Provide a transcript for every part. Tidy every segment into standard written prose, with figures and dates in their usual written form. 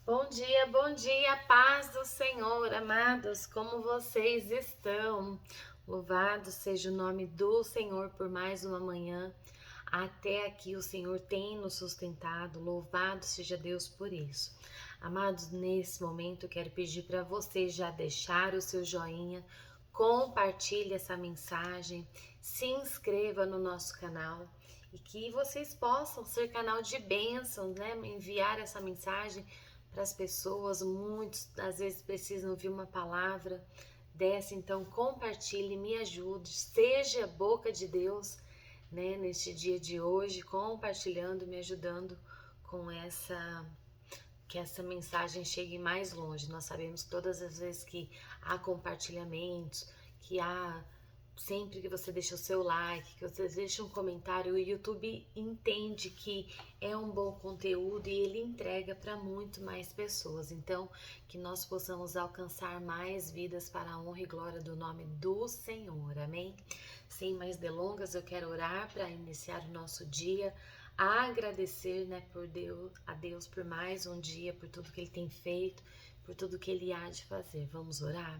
Bom dia, paz do Senhor, amados, como vocês estão? Louvado seja o nome do Senhor por mais uma manhã. Até aqui o Senhor tem nos sustentado, louvado seja Deus por isso. Amados, nesse momento eu quero pedir para você já deixar o seu joinha, compartilhe essa mensagem, se inscreva no nosso canal e que vocês possam ser canal de bênção, né? Enviar essa mensagem para as pessoas, muitos às vezes precisam ouvir uma palavra dessa, então compartilhe, me ajude, seja a boca de Deus, né, neste dia de hoje, compartilhando, me ajudando com que essa mensagem chegue mais longe. Nós sabemos que todas as vezes que há compartilhamentos, que há sempre que você deixa o seu like, que você deixa um comentário, o YouTube entende que é um bom conteúdo e ele entrega para muito mais pessoas. Então, que nós possamos alcançar mais vidas para a honra e glória do nome do Senhor. Amém? Sem mais delongas, eu quero orar para iniciar o nosso dia, agradecer, né, a Deus por mais um dia, por tudo que ele tem feito, por tudo que ele há de fazer. Vamos orar?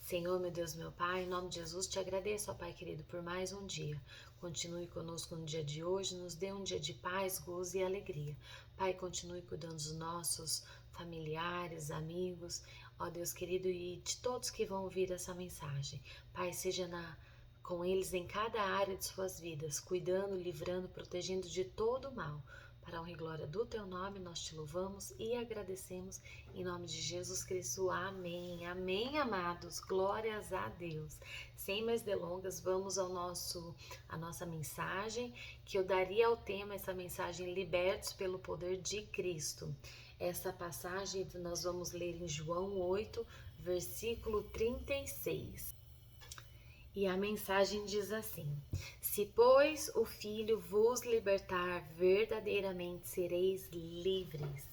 Senhor, meu Deus, meu Pai, em nome de Jesus, te agradeço, ó Pai querido, por mais um dia. Continue conosco no dia de hoje, nos dê um dia de paz, gozo e alegria. Pai, continue cuidando dos nossos familiares, amigos, ó Deus querido, e de todos que vão ouvir essa mensagem. Pai, seja com eles em cada área de suas vidas, cuidando, livrando, protegendo de todo o mal. Para a honra e glória do teu nome, nós te louvamos e agradecemos em nome de Jesus Cristo. Amém. Amém, amados. Glórias a Deus. Sem mais delongas, vamos à nossa mensagem, que eu daria ao tema essa mensagem Libertos pelo Poder de Cristo. Essa passagem nós vamos ler em João 8, versículo 36. E a mensagem diz assim: Se, pois, o Filho vos libertar, verdadeiramente sereis livres.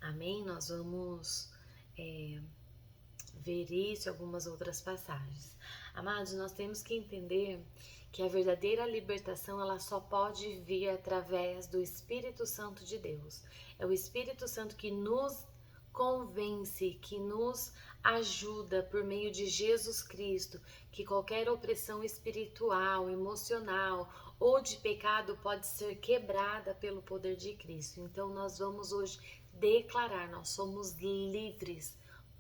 Amém? Nós vamos ver isso e algumas outras passagens. Amados, nós temos que entender que a verdadeira libertação ela só pode vir através do Espírito Santo de Deus. É o Espírito Santo que nos convence, que nos ajuda por meio de Jesus Cristo, que qualquer opressão espiritual, emocional ou de pecado pode ser quebrada pelo poder de Cristo. Então nós vamos hoje declarar, nós somos livres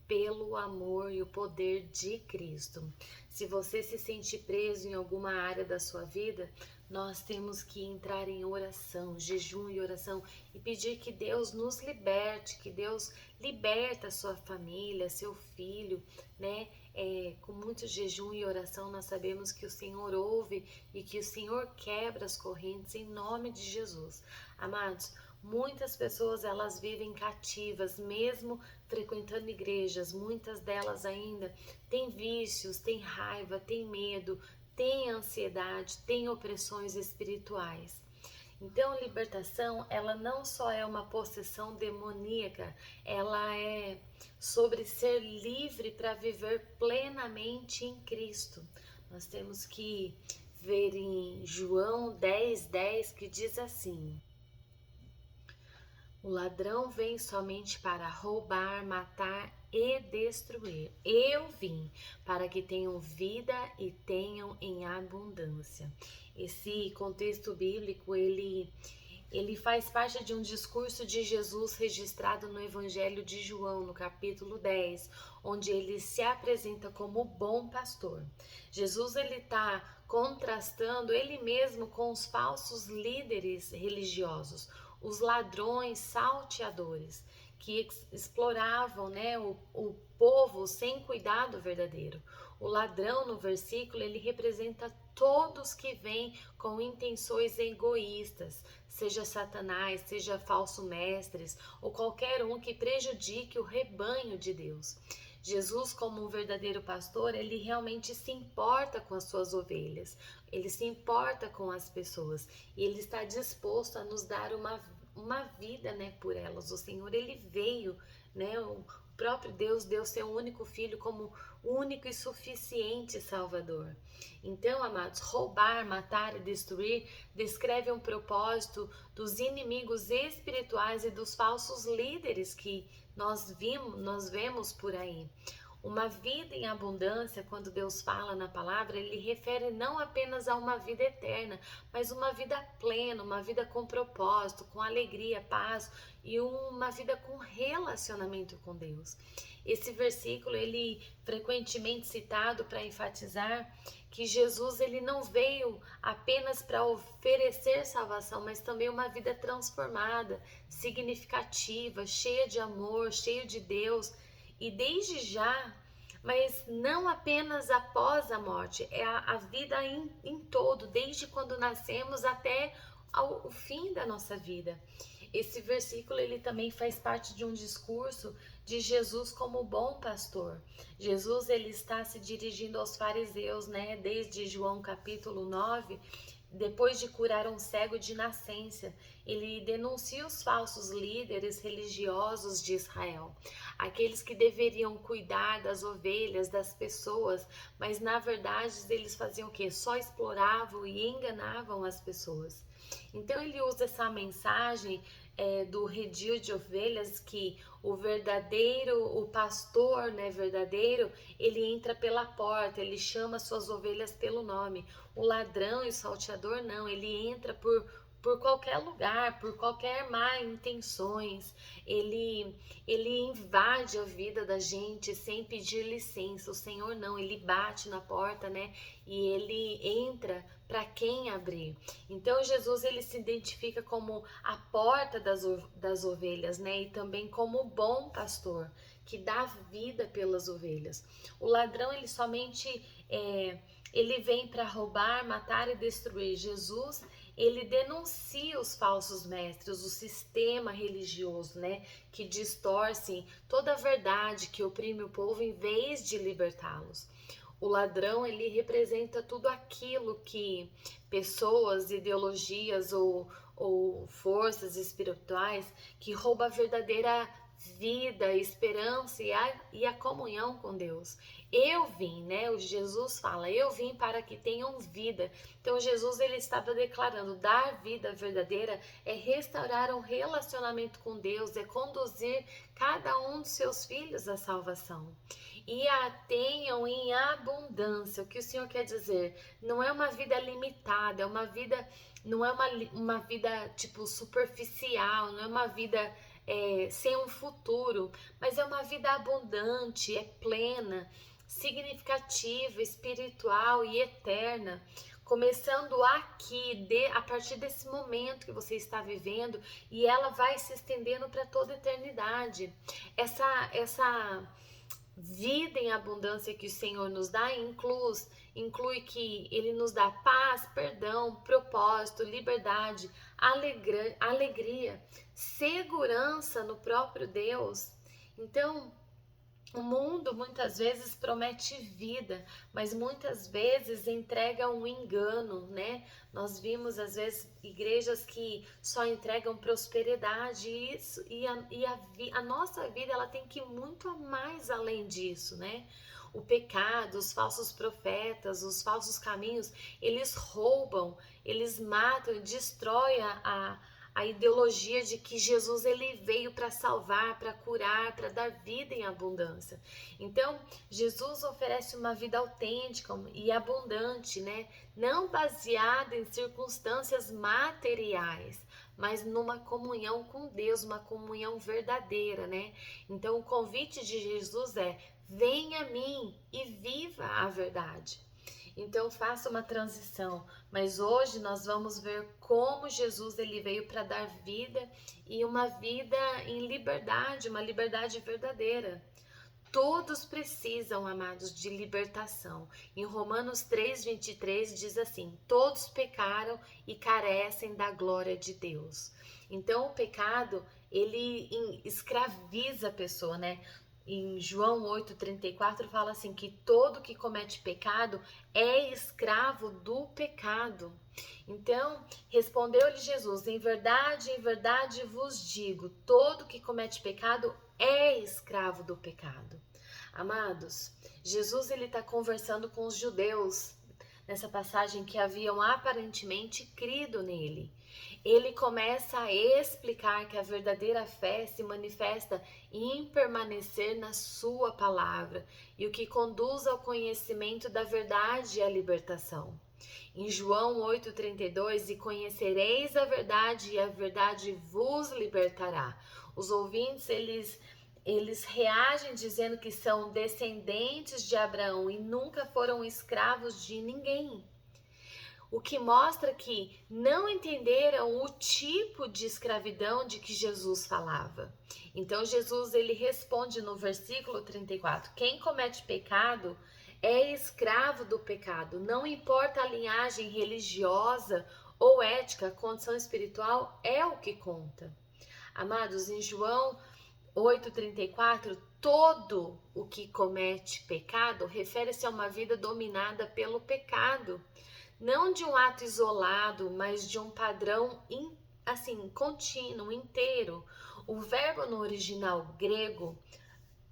pelo amor e o poder de Cristo. Se você se sente preso em alguma área da sua vida, nós temos que entrar em oração, jejum e oração e pedir que Deus nos liberte, que Deus liberta a sua família, seu filho, né? Com muito jejum e oração nós sabemos que o Senhor ouve e que o Senhor quebra as correntes em nome de Jesus. Amados, muitas pessoas elas vivem cativas, mesmo frequentando igrejas, muitas delas ainda têm vícios, têm raiva, têm medo, têm ansiedade, têm opressões espirituais. Então, libertação, ela não só é uma possessão demoníaca, ela é sobre ser livre para viver plenamente em Cristo. Nós temos que ver em João 10:10 que diz assim: O ladrão vem somente para roubar, matar e destruir. Eu vim para que tenham vida e tenham em abundância. Esse contexto bíblico, ele faz parte de um discurso de Jesus registrado no Evangelho de João, no capítulo 10, onde ele se apresenta como o bom pastor. Jesus ele está contrastando ele mesmo com os falsos líderes religiosos, os ladrões salteadores, que exploravam, né, o povo sem cuidado verdadeiro. O ladrão no versículo ele representa todos que vêm com intenções egoístas, seja Satanás, seja falso mestres ou qualquer um que prejudique o rebanho de Deus. Jesus, como um verdadeiro pastor, ele realmente se importa com as suas ovelhas, ele se importa com as pessoas e ele está disposto a nos dar uma vida, né, por elas. O Senhor, ele veio, né, o próprio Deus deu seu único filho como único e suficiente Salvador. Então, amados, roubar, matar e destruir descreve um propósito dos inimigos espirituais e dos falsos líderes que nós vemos por aí. Uma vida em abundância, quando Deus fala na palavra, ele refere não apenas a uma vida eterna, mas uma vida plena, uma vida com propósito, com alegria, paz e uma vida com relacionamento com Deus. Esse versículo, ele frequentemente citado para enfatizar que Jesus, ele não veio apenas para oferecer salvação, mas também uma vida transformada, significativa, cheia de amor, cheia de Deus. E desde já, mas não apenas após a morte, é a vida em todo, desde quando nascemos até o fim da nossa vida. Esse versículo, ele também faz parte de um discurso de Jesus como bom pastor. Jesus, ele está se dirigindo aos fariseus, né? Desde João capítulo 9, depois de curar um cego de nascença, ele denuncia os falsos líderes religiosos de Israel, aqueles que deveriam cuidar das ovelhas, das pessoas, mas na verdade eles faziam o quê? Só exploravam e enganavam as pessoas. Então ele usa essa mensagem do redil de ovelhas, que o verdadeiro, o pastor, né, verdadeiro, ele entra pela porta, ele chama suas ovelhas pelo nome. O ladrão e o salteador não, ele entra por qualquer lugar, por qualquer má intenções, ele invade a vida da gente sem pedir licença. O Senhor não, ele bate na porta, né, e ele entra para quem abrir. Então Jesus, ele se identifica como a porta das ovelhas, né, e também como o bom pastor que dá vida pelas ovelhas. O ladrão, ele somente ele vem para roubar, matar e destruir. Jesus, ele denuncia os falsos mestres, o sistema religioso, né, que distorcem toda a verdade, que oprime o povo em vez de libertá-los. O ladrão, ele representa tudo aquilo que pessoas, ideologias ou forças espirituais que roubam a verdadeira vida, esperança e a comunhão com Deus. Eu vim, né? O Jesus fala, eu vim para que tenham vida. Então Jesus, ele estava declarando, dar vida verdadeira é restaurar um relacionamento com Deus, é conduzir cada um dos seus filhos à salvação. E a tenham em abundância. O que o Senhor quer dizer? Não é uma vida limitada, é uma vida, não é uma vida tipo superficial, não é uma vida sem um futuro, mas é uma vida abundante, é plena, significativa, espiritual e eterna, começando aqui, a partir desse momento que você está vivendo, e ela vai se estendendo para toda a eternidade. Essa vida em abundância que o Senhor nos dá inclui que Ele nos dá paz, perdão, propósito, liberdade, alegria, segurança no próprio Deus. Então, o mundo muitas vezes promete vida, mas muitas vezes entrega um engano, né? Nós vimos às vezes igrejas que só entregam prosperidade, a nossa vida, ela tem que ir muito mais além disso, né? O pecado, os falsos profetas, os falsos caminhos, eles roubam, eles matam e destroem a ideologia de que Jesus, ele veio para salvar, para curar, para dar vida em abundância. Então, Jesus oferece uma vida autêntica e abundante, né? Não baseada em circunstâncias materiais, mas numa comunhão com Deus, uma comunhão verdadeira, né? Então, o convite de Jesus é: venha a mim e viva a verdade. Então faça uma transição, mas hoje nós vamos ver como Jesus, ele veio para dar vida, e uma vida em liberdade, uma liberdade verdadeira. Todos precisam, amados, de libertação. Em Romanos 3:23 diz assim: todos pecaram e carecem da glória de Deus. Então o pecado, ele escraviza a pessoa, né? em João 8,34 fala assim, que todo que comete pecado é escravo do pecado. Então, respondeu-lhe Jesus, em verdade vos digo, todo que comete pecado é escravo do pecado. Amados, Jesus ele está conversando com os judeus nessa passagem que haviam aparentemente crido nele. Ele começa a explicar que a verdadeira fé se manifesta em permanecer na sua palavra e o que conduz ao conhecimento da verdade e à libertação. Em João 8,32, e conhecereis a verdade e a verdade vos libertará. Os ouvintes, eles reagem dizendo que são descendentes de Abraão e nunca foram escravos de ninguém. O que mostra que não entenderam o tipo de escravidão de que Jesus falava. Então Jesus ele responde no versículo 34, quem comete pecado é escravo do pecado, não importa a linhagem religiosa ou ética, a condição espiritual é o que conta. Amados, em João 8,34, todo o que comete pecado refere-se a uma vida dominada pelo pecado. Não de um ato isolado, mas de um padrão assim, contínuo, inteiro. O verbo no original grego,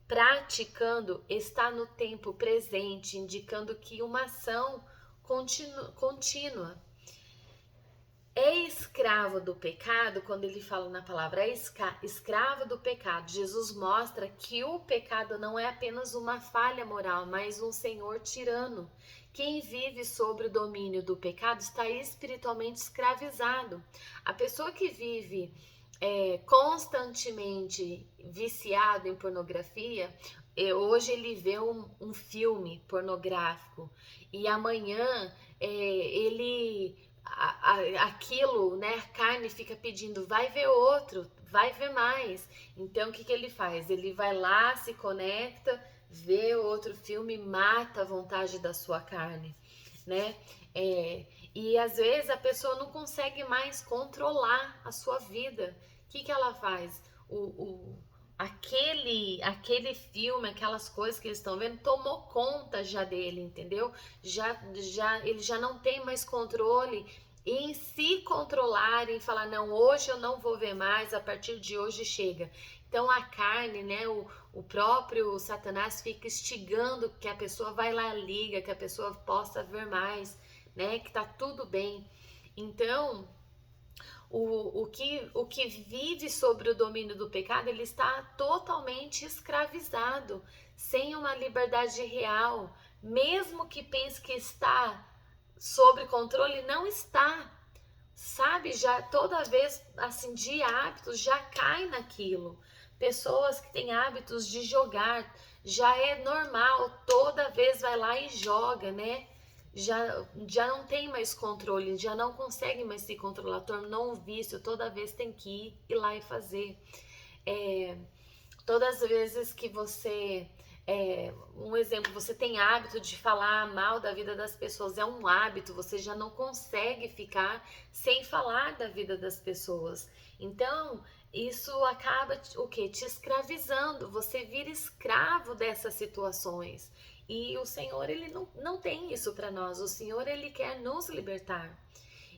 praticando, está no tempo presente, indicando que uma ação contínua. É escravo do pecado, quando ele fala na palavra escravo do pecado, Jesus mostra que o pecado não é apenas uma falha moral, mas um senhor tirano. Quem vive sob o domínio do pecado está espiritualmente escravizado. A pessoa que vive constantemente viciado em pornografia, hoje ele vê um filme pornográfico e amanhã aquilo, né, a carne fica pedindo, vai ver outro, vai ver mais. Então o que ele faz? Ele vai lá, se conecta, vê outro filme, mata a vontade da sua carne, né? E às vezes a pessoa não consegue mais controlar a sua vida. O que ela faz? Aquele filme, aquelas coisas que eles estão vendo, tomou conta já dele, entendeu? Ele já não tem mais controle em se controlar, em falar, não, hoje eu não vou ver mais, a partir de hoje chega. Então a carne, né, o próprio Satanás fica instigando que a pessoa vai lá, liga, que a pessoa possa ver mais, né, que tá tudo bem. Então, o que vive sobre o domínio do pecado, ele está totalmente escravizado, sem uma liberdade real. Mesmo que pense que está sob controle, não está. Sabe, já toda vez, assim, de hábitos, já cai naquilo. Pessoas que têm hábitos de jogar, já é normal, toda vez vai lá e joga, né? Já não tem mais controle, já não consegue mais se controlar, tornou um vício, toda vez tem que ir lá e fazer. Todas as vezes que você, um exemplo, você tem hábito de falar mal da vida das pessoas, é um hábito, você já não consegue ficar sem falar da vida das pessoas. Então, isso acaba o quê? Te escravizando, você vira escravo dessas situações. E o Senhor, ele não tem isso para nós, o Senhor, ele quer nos libertar.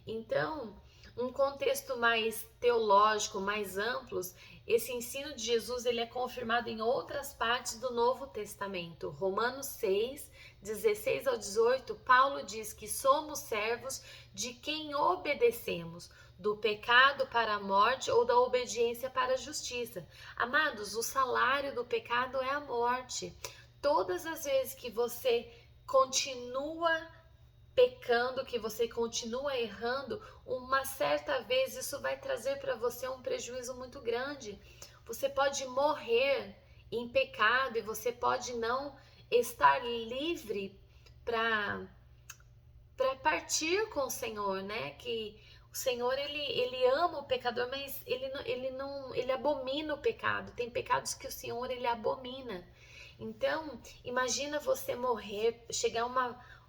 Então, um contexto mais teológico, mais amplo, esse ensino de Jesus ele é confirmado em outras partes do Novo Testamento. Romanos 6, 16 ao 18, Paulo diz que somos servos de quem obedecemos, do pecado para a morte ou da obediência para a justiça. Amados, o salário do pecado é a morte. Todas as vezes que você continua pecando, que você continua errando, uma certa vez isso vai trazer para você um prejuízo muito grande. Você pode morrer em pecado e você pode não estar livre para partir com o Senhor, né? Que o Senhor ele ama o pecador, mas ele abomina o pecado. Tem pecados que o Senhor ele abomina. Então, imagina você morrer, chegar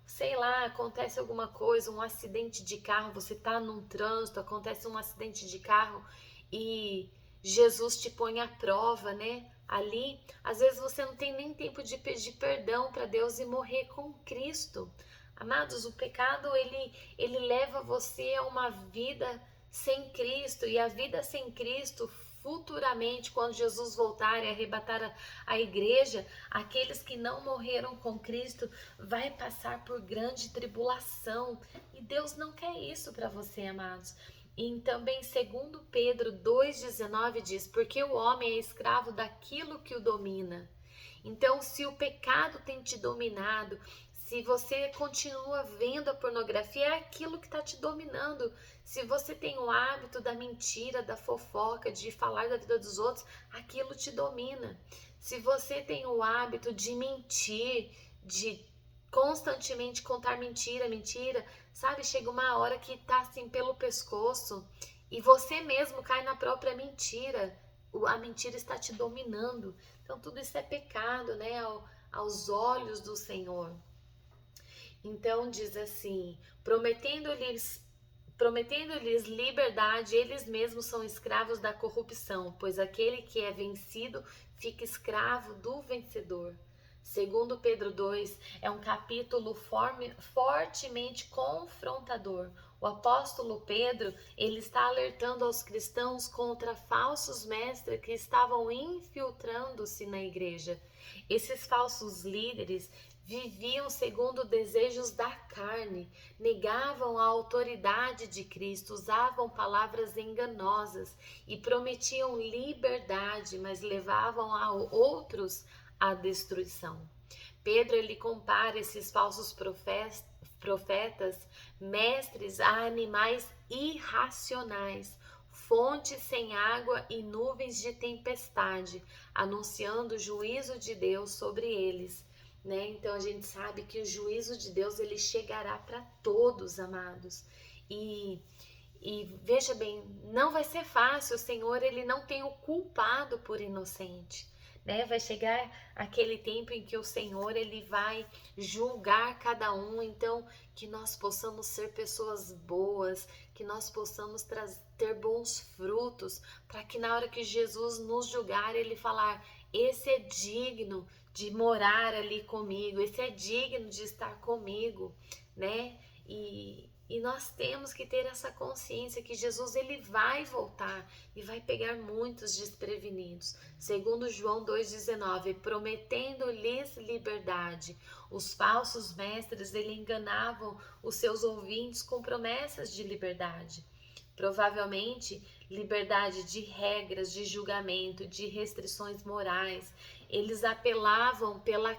sei lá, acontece alguma coisa, um acidente de carro, você tá num trânsito, acontece um acidente de carro e Jesus te põe à prova, né? Ali, às vezes você não tem nem tempo de pedir perdão para Deus e morrer com Cristo. Amados, o pecado ele leva você a uma vida sem Cristo, e a vida sem Cristo, futuramente, quando Jesus voltar e arrebatar a igreja, aqueles que não morreram com Cristo vai passar por grande tribulação, e Deus não quer isso para você, amados. E também, segundo Pedro 2,19 diz, porque o homem é escravo daquilo que o domina. Então, se o pecado tem te dominado, se você continua vendo a pornografia, é aquilo que está te dominando. Se você tem o hábito da mentira, da fofoca, de falar da vida dos outros, aquilo te domina. Se você tem o hábito de mentir, de constantemente contar mentira, sabe? Chega uma hora que tá assim pelo pescoço e você mesmo cai na própria mentira. A mentira está te dominando. Então tudo isso é pecado, né? Aos olhos do Senhor. Então diz assim, prometendo-lhes liberdade, eles mesmos são escravos da corrupção, pois aquele que é vencido fica escravo do vencedor. Segundo Pedro 2, é um capítulo fortemente confrontador. O apóstolo Pedro, ele está alertando aos cristãos contra falsos mestres que estavam infiltrando-se na igreja. Esses falsos líderes viviam segundo desejos da carne, negavam a autoridade de Cristo, usavam palavras enganosas e prometiam liberdade, mas levavam a outros à destruição. Pedro, ele compara esses falsos profetas, mestres, a animais irracionais, fontes sem água e nuvens de tempestade, anunciando o juízo de Deus sobre eles. Né? Então a gente sabe que o juízo de Deus ele chegará para todos, amados. E veja bem, não vai ser fácil. O Senhor ele não tem o culpado por inocente. Né? Vai chegar aquele tempo em que o Senhor ele vai julgar cada um. Então que nós possamos ser pessoas boas, que nós possamos ter bons frutos, para que na hora que Jesus nos julgar ele falar: esse é digno de morar ali comigo, esse é digno de estar comigo, né? E nós temos que ter essa consciência que Jesus ele vai voltar e vai pegar muitos desprevenidos. Segundo João 2,19, prometendo-lhes liberdade. Os falsos mestres ele enganavam os seus ouvintes com promessas de liberdade. Provavelmente liberdade de regras, de julgamento, de restrições morais. Eles apelavam para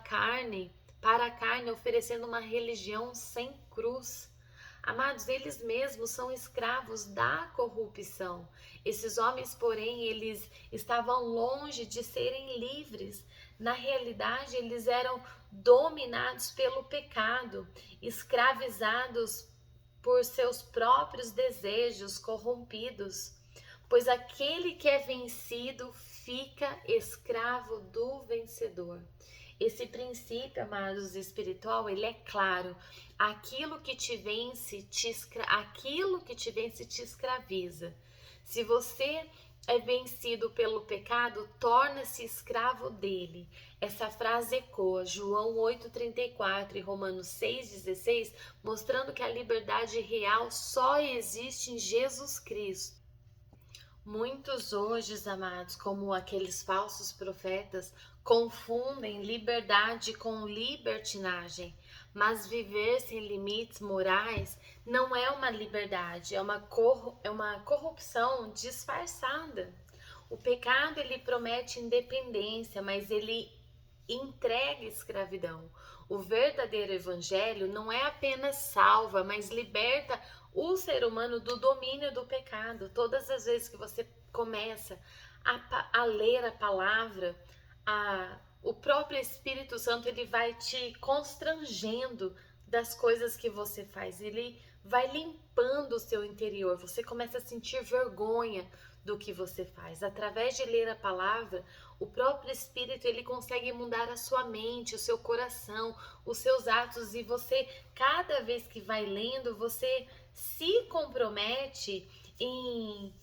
a carne, oferecendo uma religião sem cruz. Amados, eles mesmos são escravos da corrupção. Esses homens, porém, eles estavam longe de serem livres. Na realidade, eles eram dominados pelo pecado, escravizados por seus próprios desejos corrompidos. Pois aquele que é vencido fica escravo do vencedor. Esse princípio, amados, espiritual, ele é claro. Aquilo que te vence te escraviza. Se você é vencido pelo pecado, torna-se escravo dele. Essa frase ecoa João 8,34 e Romanos 6,16, mostrando que a liberdade real só existe em Jesus Cristo. Muitos hoje, amados, como aqueles falsos profetas, confundem liberdade com libertinagem. Mas viver sem limites morais não é uma liberdade, é uma corrupção disfarçada. O pecado ele promete independência, mas ele entrega escravidão. O verdadeiro evangelho não é apenas salva, mas liberta o ser humano do domínio do pecado. Todas as vezes que você começa a ler a palavra, o próprio Espírito Santo ele vai te constrangendo das coisas que você faz. Ele vai limpando o seu interior. Você começa a sentir vergonha do que você faz. Através de ler a palavra, o próprio Espírito ele consegue mudar a sua mente, o seu coração, os seus atos, e você, cada vez que vai lendo, você se compromete em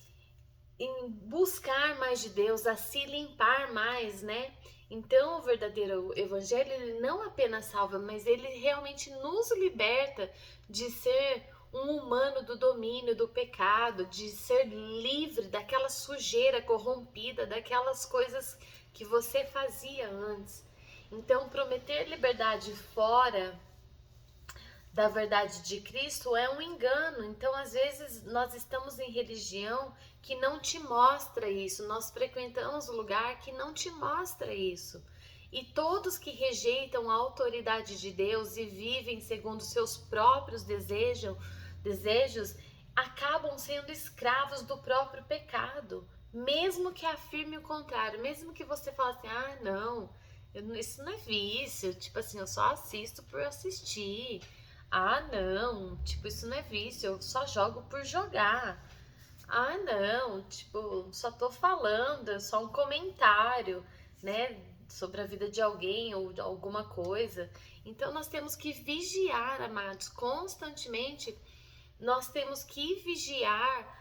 em buscar mais de Deus, a se limpar mais, né? Então, o verdadeiro evangelho, ele não apenas salva, mas ele realmente nos liberta de ser um humano do domínio do pecado, de ser livre daquela sujeira corrompida, daquelas coisas que você fazia antes. Então, prometer liberdade fora da verdade de Cristo é um engano. Então, às vezes, nós estamos em religião que não te mostra isso, nós frequentamos lugar que não te mostra isso. E todos que rejeitam a autoridade de Deus e vivem segundo seus próprios desejos acabam sendo escravos do próprio pecado. Mesmo que afirme o contrário, mesmo que você fale assim, ah, não, isso não é vício, tipo assim, eu só assisto por assistir. Ah, não, tipo, isso não é vício, eu só jogo por jogar. Ah, não, tipo, só tô falando, é só um comentário, né, sobre a vida de alguém ou de alguma coisa. Então nós temos que vigiar, amados, constantemente. Nós temos que vigiar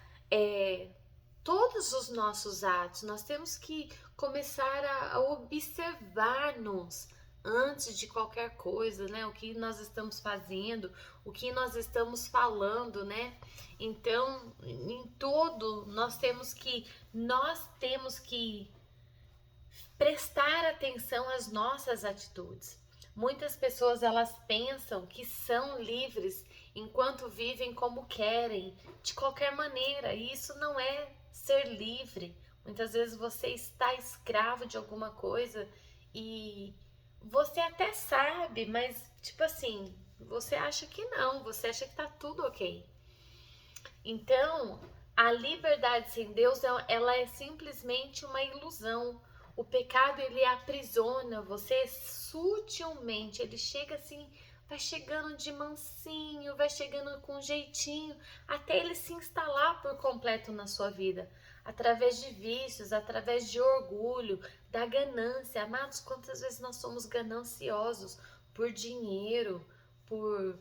todos os nossos atos. Nós temos que começar a observar-nos antes de qualquer coisa, né? O que nós estamos fazendo, o que nós estamos falando, né? Então, em tudo, nós temos que prestar atenção às nossas atitudes. Muitas pessoas elas pensam que são livres enquanto vivem como querem, de qualquer maneira, e isso não é ser livre. Muitas vezes você está escravo de alguma coisa e você até sabe, mas tipo assim, você acha que não, você acha que tá tudo ok. Então, a liberdade sem Deus, ela é simplesmente uma ilusão. O pecado, ele aprisiona você sutilmente, ele chega assim, vai chegando de mansinho, vai chegando com jeitinho, até ele se instalar por completo na sua vida, através de vícios, através de orgulho, da ganância. Amados, quantas vezes nós somos gananciosos por dinheiro, por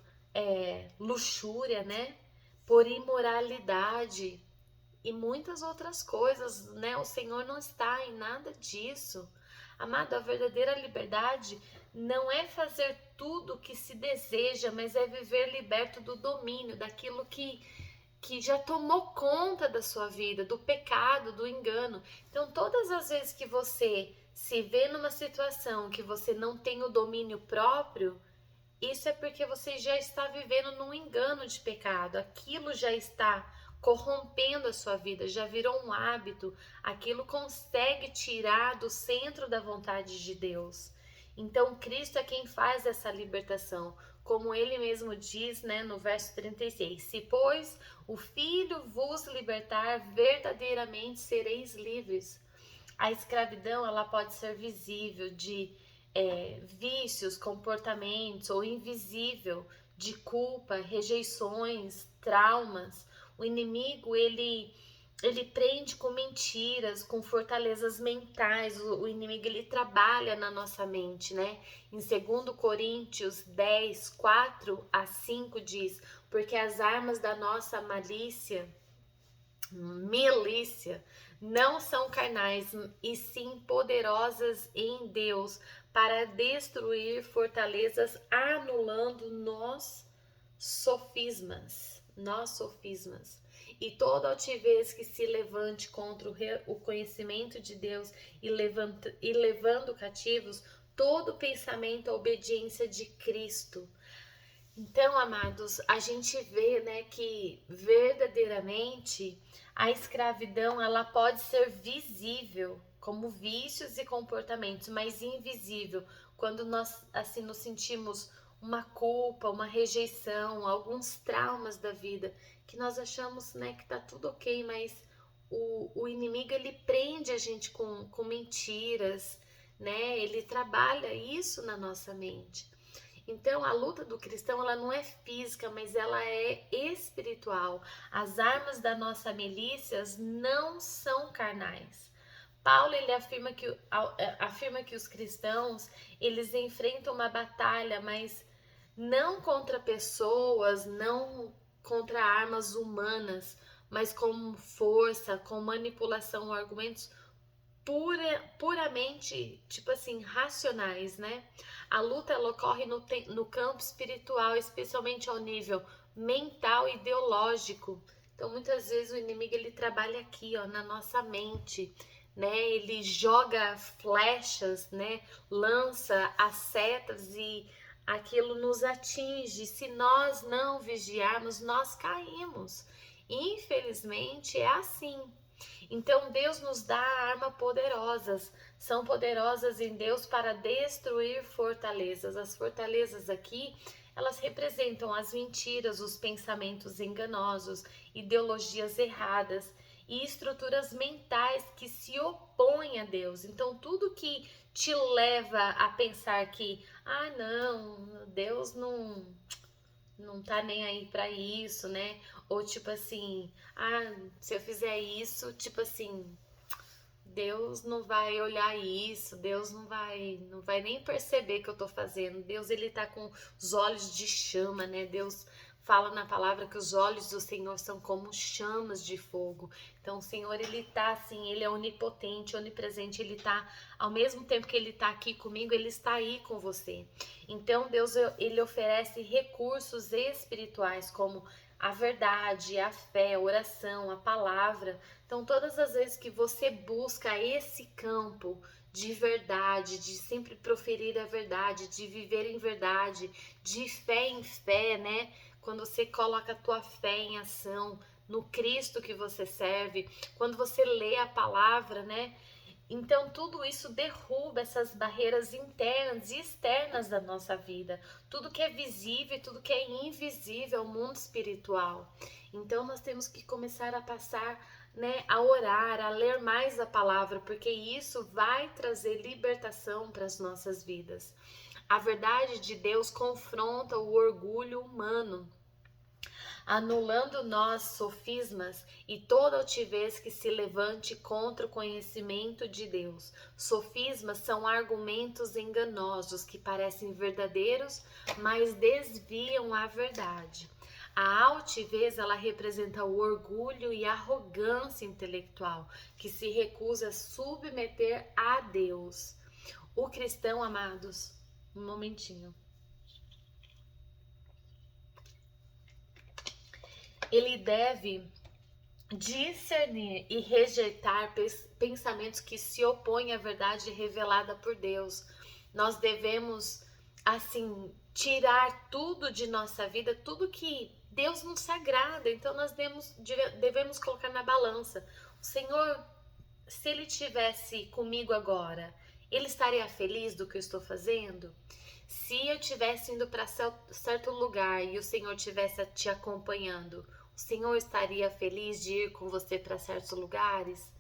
luxúria, né? Por imoralidade e muitas outras coisas, né? O Senhor não está em nada disso. Amado, a verdadeira liberdade não é fazer tudo o que se deseja, mas é viver liberto do domínio, daquilo que já tomou conta da sua vida, do pecado, do engano. Então, todas as vezes que você se vê numa situação que você não tem o domínio próprio, isso é porque você já está vivendo num engano de pecado. Aquilo já está corrompendo a sua vida, já virou um hábito. Aquilo consegue tirar do centro da vontade de Deus. Então, Cristo é quem faz essa libertação. Como ele mesmo diz, né, no verso 36. Se, pois, o Filho vos libertar, verdadeiramente sereis livres. A escravidão, ela pode ser visível de vícios, comportamentos, ou invisível de culpa, rejeições, traumas. O inimigo, ele prende com mentiras, com fortalezas mentais. O inimigo, ele trabalha na nossa mente, né? Em 2 Coríntios 10, 4 a 5 diz: porque as armas da nossa milícia não são carnais, e sim poderosas em Deus para destruir fortalezas, anulando nós sofismas e toda altivez que se levante contra o conhecimento de Deus e levando cativos todo pensamento à obediência de Cristo. Então, amados, a gente vê, né, que verdadeiramente a escravidão, ela pode ser visível como vícios e comportamentos, mas invisível quando nós assim nos sentimos uma culpa, uma rejeição, alguns traumas da vida que nós achamos, né, que tá tudo ok, mas o inimigo, ele prende a gente com mentiras, né? Ele trabalha isso na nossa mente. Então, a luta do cristão, ela não é física, mas ela é espiritual. As armas da nossa milícias não são carnais. Paulo, ele afirma que os cristãos, eles enfrentam uma batalha, mas não contra pessoas, não contra armas humanas, mas com força, com manipulação, argumentos puramente, tipo assim, racionais, né? A luta, ela ocorre no campo espiritual, especialmente ao nível mental e ideológico. Então, muitas vezes o inimigo, ele trabalha aqui, ó, na nossa mente, né? Ele joga flechas, né? Lança as setas e aquilo nos atinge. Se nós não vigiarmos, nós caímos. Infelizmente, é assim. Então Deus nos dá armas poderosas, são poderosas em Deus para destruir fortalezas. As fortalezas aqui, elas representam as mentiras, os pensamentos enganosos, ideologias erradas e estruturas mentais que se opõem a Deus. Então tudo que te leva a pensar que, não, Deus não tá nem aí pra isso, né? Ou tipo assim, se eu fizer isso, tipo assim, Deus não vai olhar isso, Deus não vai nem perceber que eu tô fazendo. Deus, ele tá com os olhos de chama, né? Deus fala na palavra que os olhos do Senhor são como chamas de fogo. Então o Senhor, ele tá assim, ele é onipotente, onipresente, ele tá, ao mesmo tempo que ele tá aqui comigo, ele está aí com você. Então Deus, ele oferece recursos espirituais como a verdade, a fé, a oração, a palavra. Então, todas as vezes que você busca esse campo de verdade, de sempre proferir a verdade, de viver em verdade, de fé em fé, né? Quando você coloca a tua fé em ação no Cristo que você serve, quando você lê a palavra, né? Então, tudo isso derruba essas barreiras internas e externas da nossa vida. Tudo que é visível e tudo que é invisível, o mundo espiritual. Então, nós temos que começar a passar, né, a orar, a ler mais a palavra, porque isso vai trazer libertação para as nossas vidas. A verdade de Deus confronta o orgulho humano, anulando nós sofismas e toda altivez que se levante contra o conhecimento de Deus. Sofismas são argumentos enganosos que parecem verdadeiros, mas desviam a verdade. A altivez, ela representa o orgulho e a arrogância intelectual, que se recusa a submeter a Deus. O cristão, amados, um momentinho. Ele deve discernir e rejeitar pensamentos que se opõem à verdade revelada por Deus. Nós devemos, assim, tirar tudo de nossa vida, tudo que Deus nos agrada. Então nós devemos colocar na balança. O Senhor, se Ele estivesse comigo agora, Ele estaria feliz do que eu estou fazendo? Se eu estivesse indo para certo lugar e o Senhor estivesse te acompanhando, o Senhor estaria feliz de ir com você para certos lugares?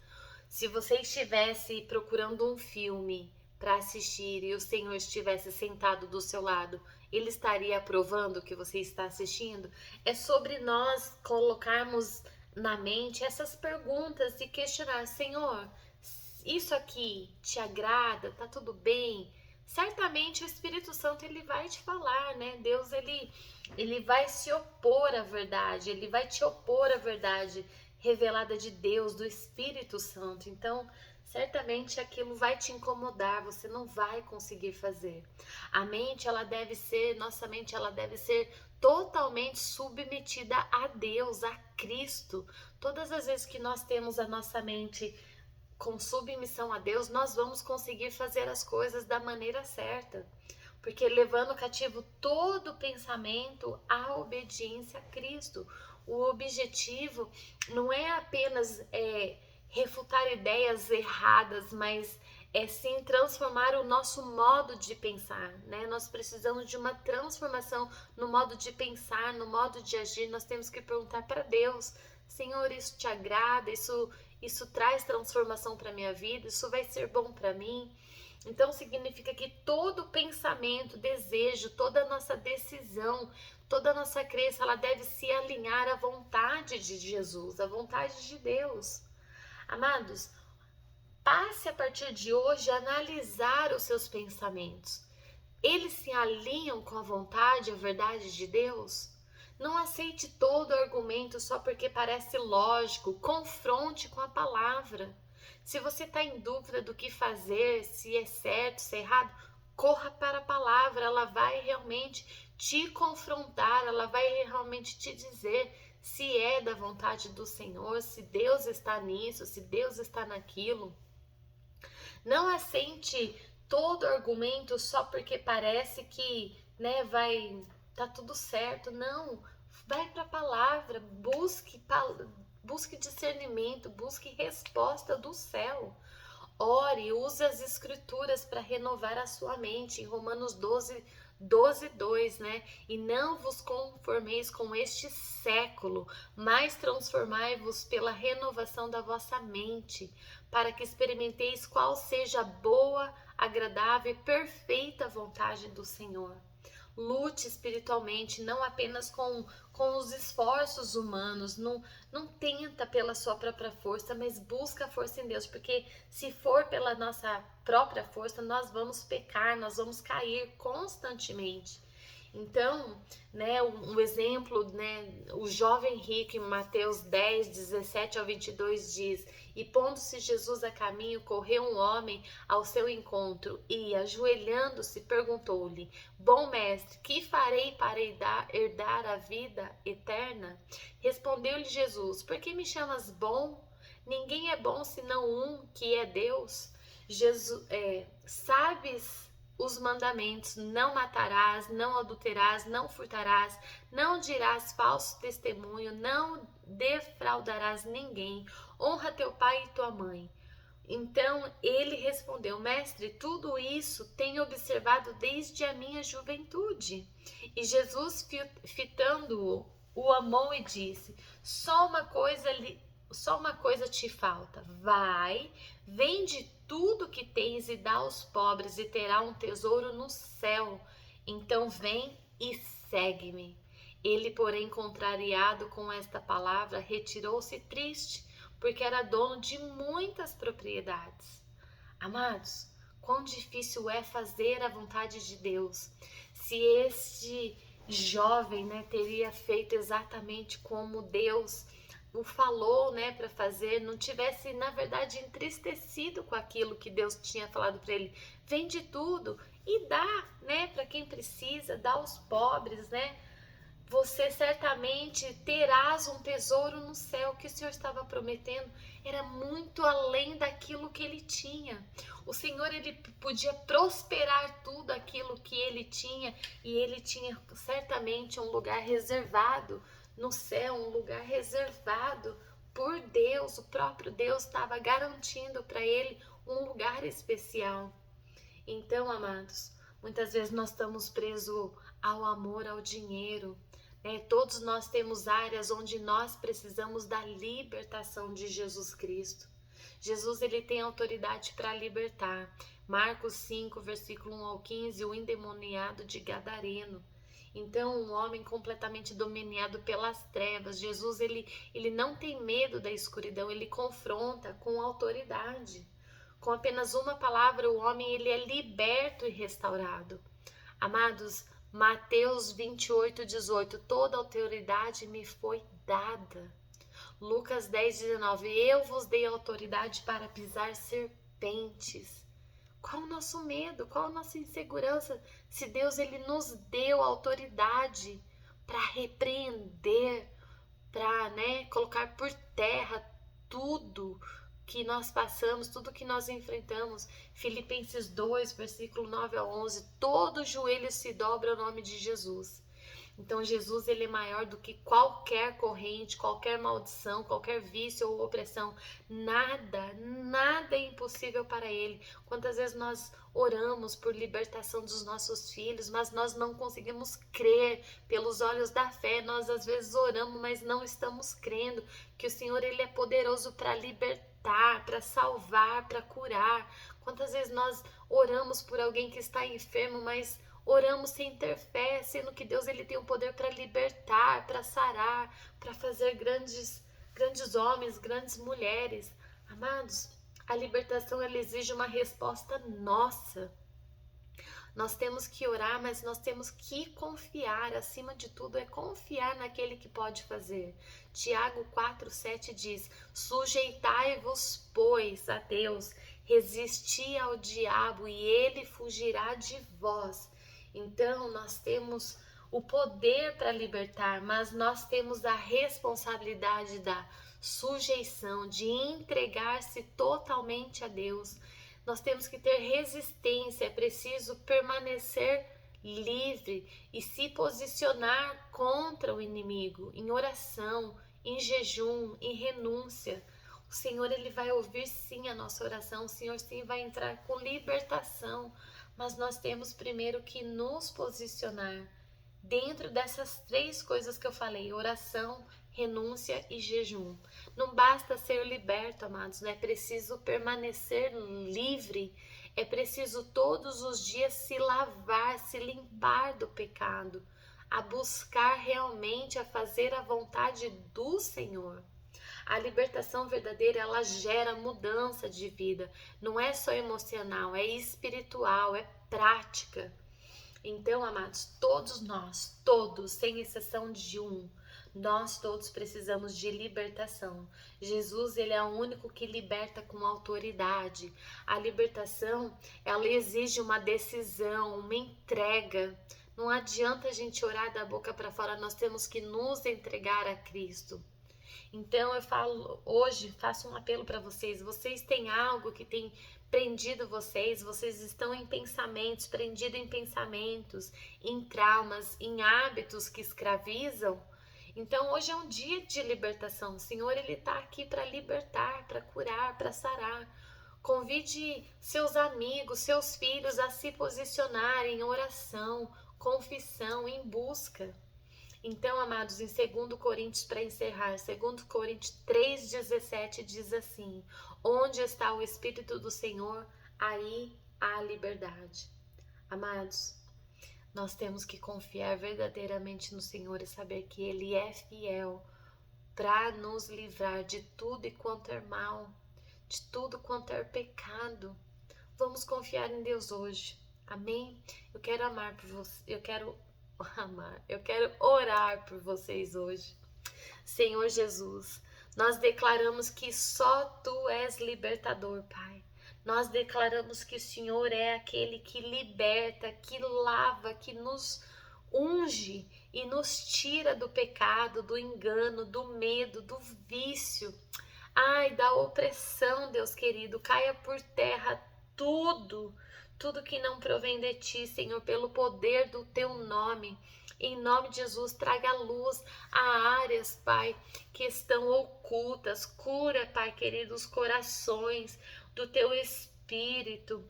Se você estivesse procurando um filme para assistir e o Senhor estivesse sentado do seu lado, Ele estaria aprovando o que você está assistindo? É sobre nós colocarmos na mente essas perguntas e questionar: Senhor, isso aqui te agrada? Tá tudo bem? Certamente o Espírito Santo, ele vai te falar, né? Deus, ele vai se opor à verdade, ele vai te opor à verdade revelada de Deus, do Espírito Santo. Então, certamente aquilo vai te incomodar, você não vai conseguir fazer. Nossa mente, ela deve ser totalmente submetida a Deus, a Cristo. Todas as vezes que nós temos a nossa mente com submissão a Deus, nós vamos conseguir fazer as coisas da maneira certa. Porque levando cativo todo pensamento à obediência a Cristo. O objetivo não é apenas refutar ideias erradas, mas é sim transformar o nosso modo de pensar, né? Nós precisamos de uma transformação no modo de pensar, no modo de agir. Nós temos que perguntar para Deus: Senhor, isso te agrada? Isso traz transformação para minha vida? Isso vai ser bom para mim? Então significa que todo pensamento, desejo, toda a nossa decisão, toda a nossa crença, ela deve se alinhar à vontade de Jesus, à vontade de Deus. Amados, passe a partir de hoje a analisar os seus pensamentos. Eles se alinham com a vontade e a verdade de Deus? Não aceite todo argumento só porque parece lógico. Confronte com a palavra. Se você está em dúvida do que fazer, se é certo, se é errado, corra para a palavra. Ela vai realmente te confrontar, ela vai realmente te dizer se é da vontade do Senhor, se Deus está nisso, se Deus está naquilo. Não aceite todo argumento só porque parece que, né, tá tudo certo. Não, vai para a palavra, busque discernimento, busque resposta do céu. Ore, use as escrituras para renovar a sua mente. Em Romanos 12:2, né? E não vos conformeis com este século, mas transformai-vos pela renovação da vossa mente, para que experimenteis qual seja a boa, agradável e perfeita vontade do Senhor. Lute espiritualmente, não apenas com os esforços humanos, não tenta pela sua própria força, mas busca a força em Deus, porque se for pela nossa própria força, nós vamos pecar, nós vamos cair constantemente. Então, né, um exemplo, né, o jovem rico em Mateus 10:17-22 diz: E pondo-se Jesus a caminho, correu um homem ao seu encontro e, ajoelhando-se, perguntou-lhe: Bom mestre, que farei para herdar a vida eterna? Respondeu-lhe Jesus: Por que me chamas bom? Ninguém é bom senão um, que é Deus. Sabes os mandamentos: não matarás, não adulterarás, não furtarás, não dirás falso testemunho, não defraudarás ninguém, honra teu pai e tua mãe. Então ele respondeu: Mestre, tudo isso tenho observado desde a minha juventude. E Jesus, fitando-o, o amou e disse: Só uma coisa te falta. Vai, vende tudo que tens e dá aos pobres, e terá um tesouro no céu. Então vem e segue-me. Ele, porém, contrariado com esta palavra, retirou-se triste, porque era dono de muitas propriedades. Amados, quão difícil é fazer a vontade de Deus. Se este jovem, né, teria feito exatamente como Deus o falou, né, para fazer, não tivesse, na verdade, entristecido com aquilo que Deus tinha falado para ele, vende tudo e dá, né, para quem precisa, dá aos pobres, né? Você certamente terás um tesouro no céu. Que o Senhor estava prometendo era muito além daquilo que ele tinha. O Senhor, ele podia prosperar tudo aquilo que ele tinha, e ele tinha certamente um lugar reservado no céu, um lugar reservado por Deus. O próprio Deus estava garantindo para ele um lugar especial. Então, amados, muitas vezes nós estamos presos ao amor, ao dinheiro. Todos nós temos áreas onde nós precisamos da libertação de Jesus Cristo. Jesus, ele tem autoridade para libertar. Marcos 5, versículo 1-15, o endemoniado de Gadareno. Então, um homem completamente dominado pelas trevas. Jesus, ele não tem medo da escuridão, ele confronta com autoridade. Com apenas uma palavra, o homem, ele é liberto e restaurado. Amados, Mateus 28:18, toda autoridade me foi dada. Lucas 10:19, eu vos dei autoridade para pisar serpentes. Qual o nosso medo? Qual a nossa insegurança? Se Deus, ele nos deu autoridade para repreender, para, né, colocar por terra tudo que nós passamos, tudo que nós enfrentamos. Filipenses 2, versículo 9-11, todo joelho se dobra ao nome de Jesus. Então Jesus, ele é maior do que qualquer corrente, qualquer maldição, qualquer vício ou opressão. Nada é impossível para ele. Quantas vezes nós oramos por libertação dos nossos filhos, mas nós não conseguimos crer pelos olhos da fé. Nós às vezes oramos, mas não estamos crendo que o Senhor, ele é poderoso para libertar, para salvar, para curar. Quantas vezes nós oramos por alguém que está enfermo, mas oramos sem ter fé, sendo que Deus, ele tem o poder para libertar, para sarar, para fazer grandes homens, grandes mulheres. Amados, a libertação, ela exige uma resposta nossa. Nós temos que orar, mas nós temos que confiar. Acima de tudo, é confiar naquele que pode fazer. Tiago 4,7 diz: sujeitai-vos, pois, a Deus, resisti ao diabo e ele fugirá de vós. Então, nós temos o poder para libertar, mas nós temos a responsabilidade da sujeição, de entregar-se totalmente a Deus. Nós temos que ter resistência, é preciso permanecer livre e se posicionar contra o inimigo, em oração, em jejum, em renúncia. O Senhor, ele vai ouvir sim a nossa oração, o Senhor sim vai entrar com libertação, mas nós temos primeiro que nos posicionar dentro dessas 3 coisas que eu falei: oração, renúncia e jejum. Não basta ser liberto, amados, é preciso permanecer livre, é preciso todos os dias se lavar, se limpar do pecado, a buscar realmente a fazer a vontade do Senhor. A libertação verdadeira, ela gera mudança de vida, não é só emocional, é espiritual, é prática. Então, amados, todos nós, todos, sem exceção de um, nós todos precisamos de libertação. Jesus, ele é o único que liberta com autoridade. A libertação, ela exige uma decisão, uma entrega. Não adianta a gente orar da boca para fora, nós temos que nos entregar a Cristo. Então eu falo hoje, faço um apelo para vocês. Vocês têm algo que tem prendido vocês, vocês estão em pensamentos, prendidos em pensamentos, em traumas, em hábitos que escravizam. Então hoje é um dia de libertação. O Senhor, ele está aqui para libertar, para curar, para sarar. Convide seus amigos, seus filhos a se posicionarem em oração, confissão, em busca. Então, amados, em 2 Coríntios, para encerrar, 2 Coríntios 3,17 diz assim: onde está o Espírito do Senhor, aí há liberdade. Amados, nós temos que confiar verdadeiramente no Senhor e saber que Ele é fiel para nos livrar de tudo e quanto é mal, de tudo quanto é pecado. Vamos confiar em Deus hoje. Amém? Eu quero amar por você, eu quero orar por vocês hoje. Senhor Jesus, nós declaramos que só Tu és libertador, Pai. Nós declaramos que o Senhor é aquele que liberta, que lava, que nos unge e nos tira do pecado, do engano, do medo, do vício. Ai, da opressão, Deus querido, caia por terra tudo que não provém de Ti, Senhor, pelo poder do Teu nome. Em nome de Jesus, traga luz a áreas, Pai, que estão ocultas. Cura, Pai querido, os corações do Teu Espírito.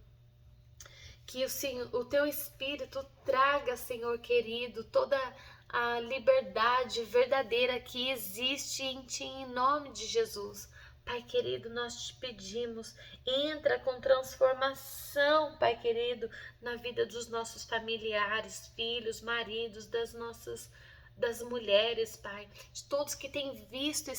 Que o Teu Espírito traga, Senhor querido, toda a liberdade verdadeira que existe em Ti, em nome de Jesus. Pai querido, nós te pedimos, entra com transformação, Pai querido, na vida dos nossos familiares, filhos, maridos, das mulheres, Pai, de todos que têm visto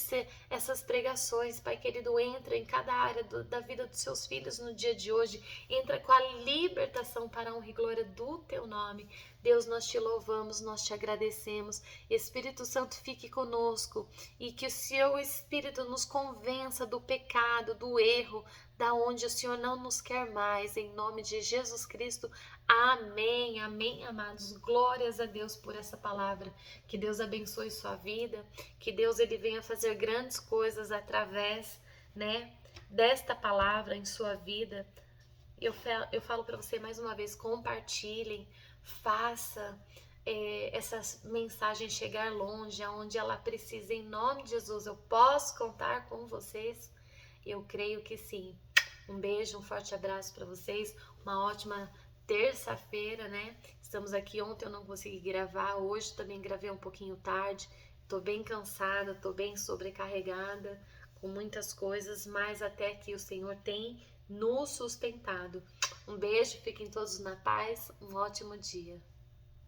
essas pregações, Pai querido, entra em cada área da vida dos seus filhos no dia de hoje, entra com a libertação para a honra e glória do Teu nome. Deus, nós te louvamos, nós te agradecemos. Espírito Santo, fique conosco e que o Seu Espírito nos convença do pecado, do erro, da onde o Senhor não nos quer mais, em nome de Jesus Cristo. Amém, amém, amados. Glórias a Deus por essa palavra. Que Deus abençoe sua vida, que Deus ele venha fazer grandes coisas através, desta palavra em sua vida. Eu falo para você mais uma vez, compartilhem, faça essa mensagem chegar longe, aonde ela precisa, em nome de Jesus. Eu posso contar com vocês? Eu creio que sim. Um beijo, um forte abraço para vocês, uma ótima terça-feira, Estamos aqui, ontem eu não consegui gravar, hoje também gravei um pouquinho tarde, tô bem cansada, tô bem sobrecarregada, com muitas coisas, mas até que o Senhor tem nos sustentado. Um beijo, fiquem todos na paz, um ótimo dia.